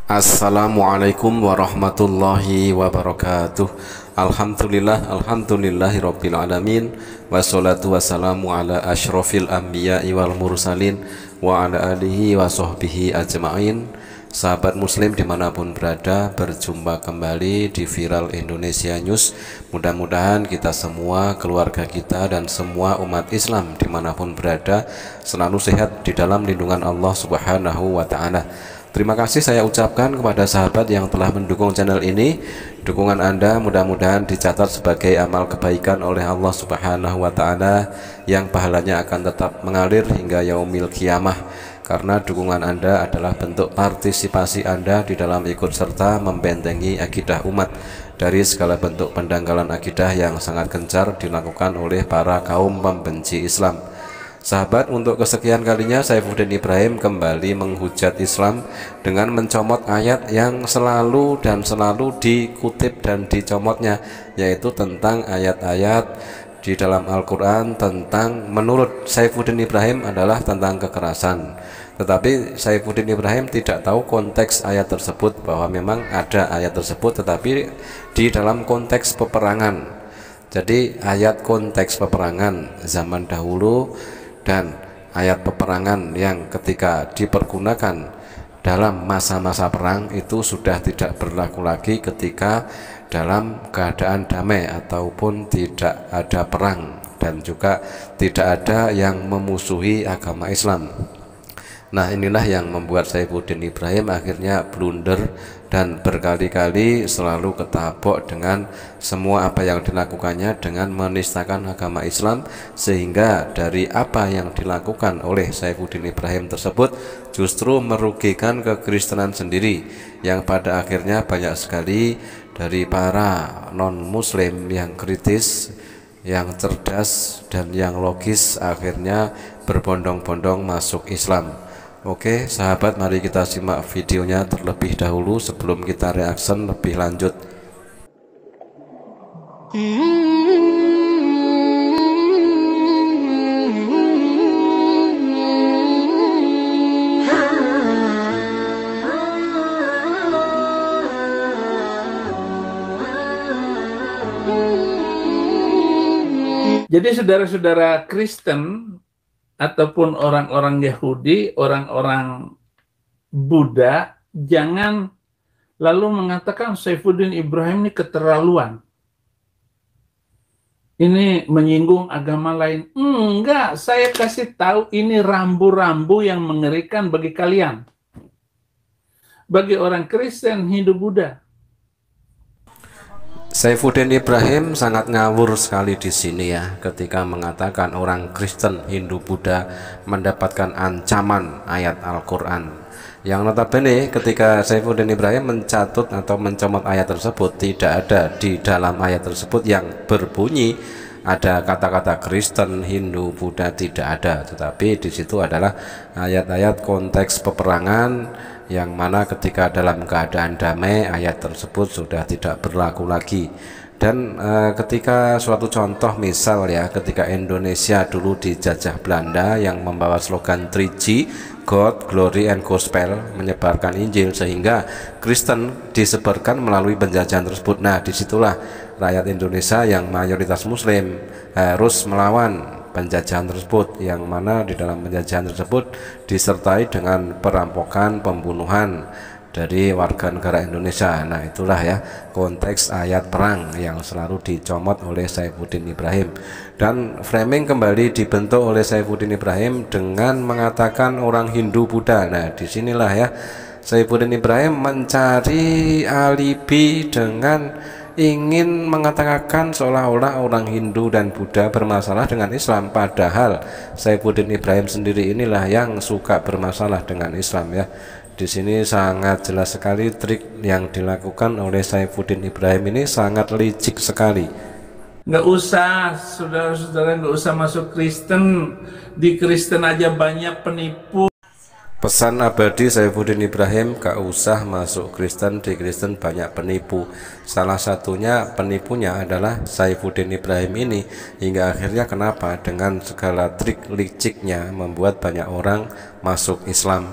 Assalamualaikum warahmatullahi wabarakatuh. Alhamdulillahirabbil alamin. Wassalatu wassalamu ala asyrofil anbiya'i wal mursalin wa ala alihi wa sahbihi ajma'in. Sahabat muslim dimanapun berada, berjumpa kembali di Viral Indonesia News. Mudah-mudahan kita semua, keluarga kita, dan semua umat Islam dimanapun berada selalu sehat di dalam lindungan Allah Subhanahu wa ta'ala. Terima kasih saya ucapkan kepada sahabat yang telah mendukung channel ini. Dukungan Anda mudah-mudahan dicatat sebagai amal kebaikan oleh Allah Subhanahu wa ta'ala, yang pahalanya akan tetap mengalir hingga yaumil kiamah. Karena dukungan Anda adalah bentuk partisipasi Anda di dalam ikut serta membentengi akidah umat dari segala bentuk pendangkalan akidah yang sangat gencar dilakukan oleh para kaum pembenci Islam. Sahabat, untuk kesekian kalinya Saifuddin Ibrahim kembali menghujat Islam dengan mencomot ayat yang selalu dikutip dan dicomotnya, yaitu tentang ayat-ayat di dalam Al-Quran tentang, menurut Saifuddin Ibrahim, adalah tentang kekerasan. Tetapi Saifuddin Ibrahim tidak tahu konteks ayat tersebut, bahwa memang ada ayat tersebut tetapi di dalam konteks peperangan. Jadi ayat konteks peperangan zaman dahulu dan ayat peperangan yang ketika dipergunakan dalam masa-masa perang itu sudah tidak berlaku lagi ketika dalam keadaan damai ataupun tidak ada perang, dan juga tidak ada yang memusuhi agama Islam. Nah, inilah yang membuat Saifuddin Ibrahim akhirnya blunder dan berkali-kali selalu ketabok dengan semua apa yang dilakukannya dengan menistakan agama Islam, sehingga dari apa yang dilakukan oleh Saifuddin Ibrahim tersebut justru merugikan kekristenan sendiri, yang pada akhirnya banyak sekali dari para non-muslim yang kritis, yang cerdas, dan yang logis akhirnya berbondong-bondong masuk Islam. Oke sahabat, mari kita simak videonya terlebih dahulu sebelum kita reaction lebih lanjut. Jadi saudara-saudara Kristen ataupun orang-orang Yahudi, orang-orang Buddha, jangan lalu mengatakan Saifuddin Ibrahim ini keterlaluan, ini menyinggung agama lain. Enggak, saya kasih tahu ini rambu-rambu yang mengerikan bagi kalian, bagi orang Kristen, Hindu, Buddha. Saifuddin Ibrahim sangat ngawur sekali di sini ya, ketika mengatakan orang Kristen, Hindu, Buddha mendapatkan ancaman ayat Al-Quran. Yang notabene ketika Saifuddin Ibrahim mencatut atau mencomot ayat tersebut, tidak ada di dalam ayat tersebut yang berbunyi ada kata-kata Kristen, Hindu, Buddha, tidak ada. Tetapi di situ adalah ayat-ayat konteks peperangan, yang mana ketika dalam keadaan damai ayat tersebut sudah tidak berlaku lagi. Dan ketika suatu contoh, misal ya, ketika Indonesia dulu dijajah Belanda yang membawa slogan 3G, God, Glory, and Gospel, menyebarkan Injil, sehingga Kristen disebarkan melalui penjajahan tersebut. Nah, disitulah rakyat Indonesia yang mayoritas Muslim harus melawan penjajahan tersebut, yang mana di dalam penjajahan tersebut disertai dengan perampokan, pembunuhan dari warga negara Indonesia. Nah, itulah ya konteks ayat perang yang selalu dicomot oleh Saifuddin Ibrahim, dan framing kembali dibentuk oleh Saifuddin Ibrahim dengan mengatakan orang Hindu, Buddha. Nah, disinilah ya Saifuddin Ibrahim mencari alibi dengan ingin mengatakan seolah-olah orang Hindu dan Buddha bermasalah dengan Islam, padahal Saifuddin Ibrahim sendiri inilah yang suka bermasalah dengan Islam ya. Di sini sangat jelas sekali trik yang dilakukan oleh Saifuddin Ibrahim ini sangat licik sekali. Nggak usah, saudara-saudara, nggak usah masuk Kristen. Di Kristen aja banyak penipu. Pesan abadi Saifuddin Ibrahim, gak usah masuk Kristen, di Kristen banyak penipu. Salah satunya penipunya adalah Saifuddin Ibrahim ini, hingga akhirnya kenapa dengan segala trik liciknya membuat banyak orang masuk Islam.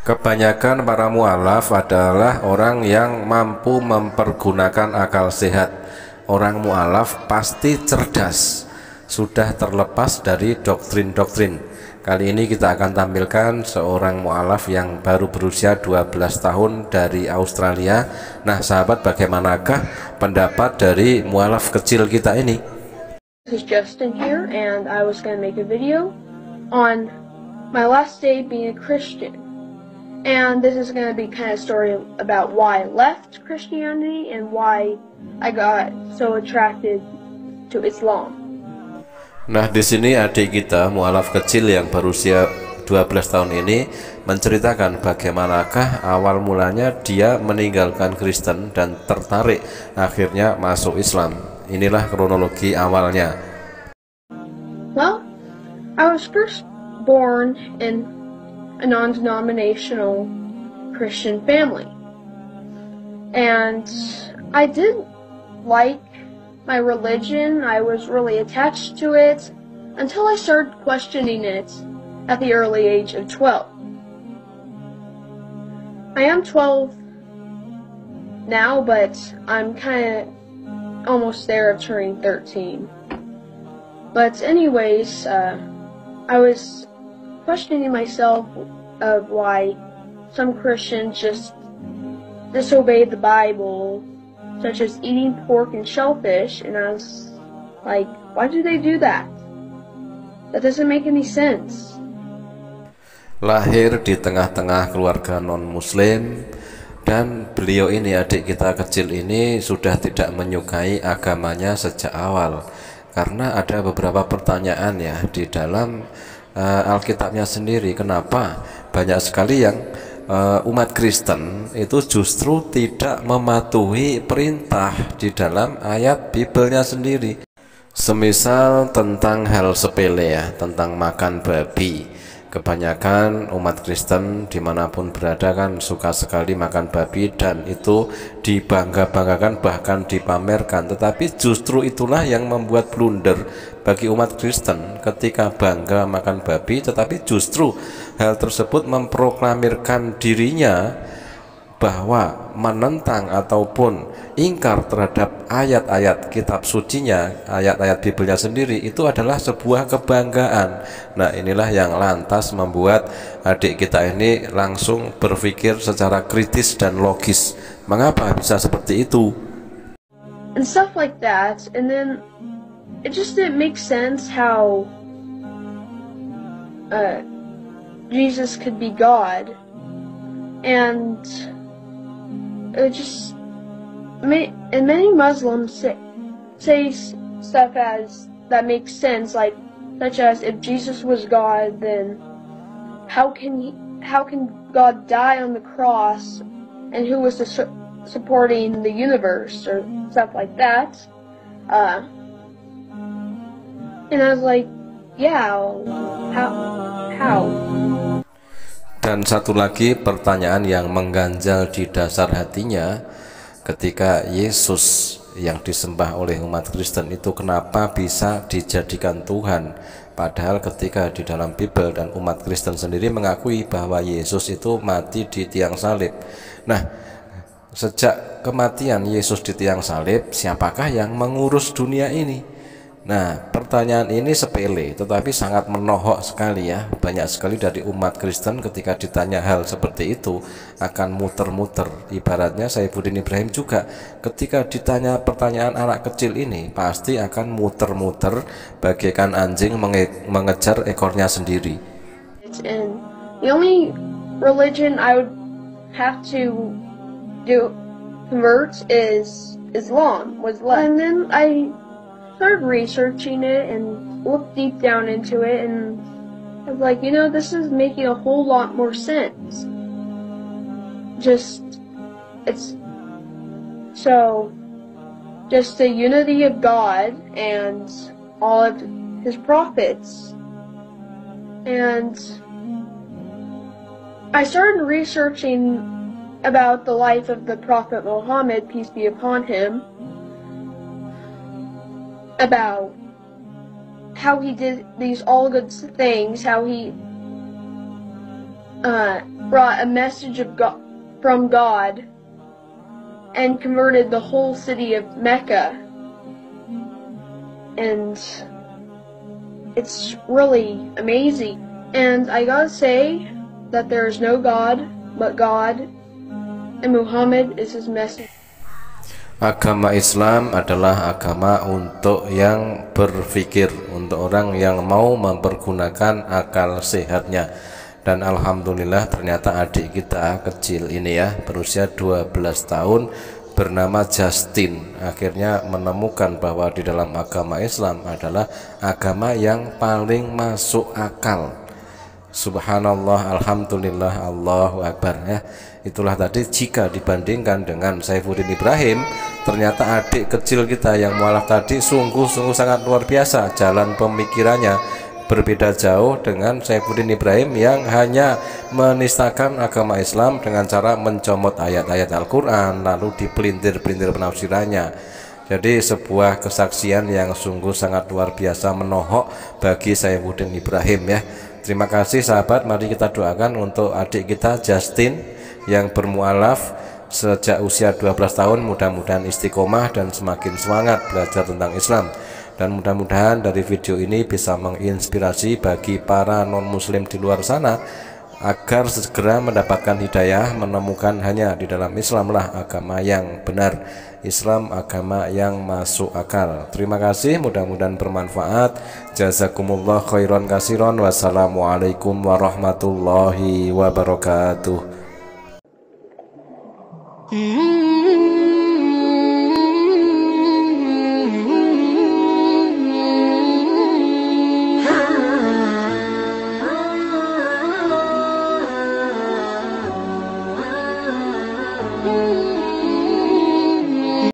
Kebanyakan para mualaf adalah orang yang mampu mempergunakan akal sehat. Orang mualaf pasti cerdas, sudah terlepas dari doktrin-doktrin. Kali ini kita akan tampilkan seorang mualaf yang baru berusia 12 tahun dari Australia. Nah sahabat, bagaimanakah pendapat dari mualaf kecil kita ini? This is Justin here, and I was going to make a video on my last day being a Christian. And this is going to be kind of a story about why I left Christianity and why I got so attracted to Islam. Nah, di sini adik kita mualaf kecil yang berusia 12 tahun ini menceritakan bagaimanakah awal mulanya dia meninggalkan Kristen dan tertarik akhirnya masuk Islam. Inilah kronologi awalnya. Well, I was first born in a non-denominational Christian family. And I did like my religion. I was really attached to it until I started questioning it at the early age of 12. I am 12 now, but I'm kind of almost there of turning 13. But anyways, I was questioning myself of why some Christians just disobeyed the Bible, such as eating pork and shellfish, and I was like, why do they do that? That doesn't make any sense. Lahir di tengah-tengah keluarga non-muslim, dan beliau ini, adik kita kecil ini, sudah tidak menyukai agamanya sejak awal karena ada beberapa pertanyaan ya di dalam Alkitabnya sendiri. Kenapa banyak sekali yang umat Kristen itu justru tidak mematuhi perintah di dalam ayat Bibelnya sendiri. Semisal tentang hal sepele ya, tentang makan babi. Kebanyakan umat Kristen dimanapun berada kan suka sekali makan babi, dan itu dibangga-banggakan bahkan dipamerkan. Tetapi justru itulah yang membuat blunder bagi umat Kristen ketika bangga makan babi, tetapi justru hal tersebut memproklamirkan dirinya bahwa menentang ataupun ingkar terhadap ayat-ayat kitab sucinya, ayat-ayat Bibelnya sendiri, itu adalah sebuah kebanggaan. Nah inilah yang lantas membuat adik kita ini langsung berpikir secara kritis dan logis, mengapa bisa seperti itu and stuff like that. And then it just didn't make sense how Jesus could be God, and it just and many Muslims say stuff as that makes sense, like such as if Jesus was God, then how can God die on the cross, and who was supporting the universe, or stuff like that. And I was like, yeah, how? Dan satu lagi pertanyaan yang mengganjal di dasar hatinya ketika Yesus yang disembah oleh umat Kristen itu kenapa bisa dijadikan Tuhan, padahal ketika di dalam Bible dan umat Kristen sendiri mengakui bahwa Yesus itu mati di tiang salib. Nah, sejak kematian Yesus di tiang salib, siapakah yang mengurus dunia ini? Nah, pertanyaan ini sepele tetapi sangat menohok sekali ya. Banyak sekali dari umat Kristen ketika ditanya hal seperti itu akan muter-muter. Ibaratnya Saifuddin Ibrahim juga ketika ditanya pertanyaan anak kecil ini pasti akan muter-muter bagaikan anjing mengejar ekornya sendiri. And the only religion I would have to convert is Islam, was left. And then I started researching it and looked deep down into it, and I was like, this is making a whole lot more sense. Just the unity of God and all of his prophets. And I started researching about the life of the Prophet Muhammad, peace be upon him, about how he did these all good things, how he brought a message of God, from God, and converted the whole city of Mecca. And it's really amazing. And I gotta say that there is no God but God, and Muhammad is his message. Agama Islam adalah agama untuk yang berpikir, untuk orang yang mau mempergunakan akal sehatnya. Dan alhamdulillah ternyata adik kita kecil ini ya, berusia 12 tahun, bernama Justin, akhirnya menemukan bahwa di dalam agama Islam adalah agama yang paling masuk akal. Subhanallah, alhamdulillah, Allahu Akbar ya. Itulah tadi, jika dibandingkan dengan Saifuddin Ibrahim, ternyata adik kecil kita yang mualaf tadi sungguh-sungguh sangat luar biasa. Jalan pemikirannya berbeda jauh dengan Saifuddin Ibrahim yang hanya menistakan agama Islam dengan cara mencomot ayat-ayat Al-Quran lalu dipelintir-pelintir penafsirannya. Jadi sebuah kesaksian yang sungguh sangat luar biasa, menohok bagi Saifuddin Ibrahim ya. Terima kasih sahabat, mari kita doakan untuk adik kita Justin yang bermualaf sejak usia 12 tahun, mudah-mudahan istiqomah dan semakin semangat belajar tentang Islam. Dan mudah-mudahan dari video ini bisa menginspirasi bagi para non-muslim di luar sana agar segera mendapatkan hidayah, menemukan hanya di dalam Islamlah agama yang benar, Islam agama yang masuk akal. Terima kasih, mudah-mudahan bermanfaat. Jazakumullah khairan kasiron. Wassalamualaikum warahmatullahi wabarakatuh. Mm-hmm.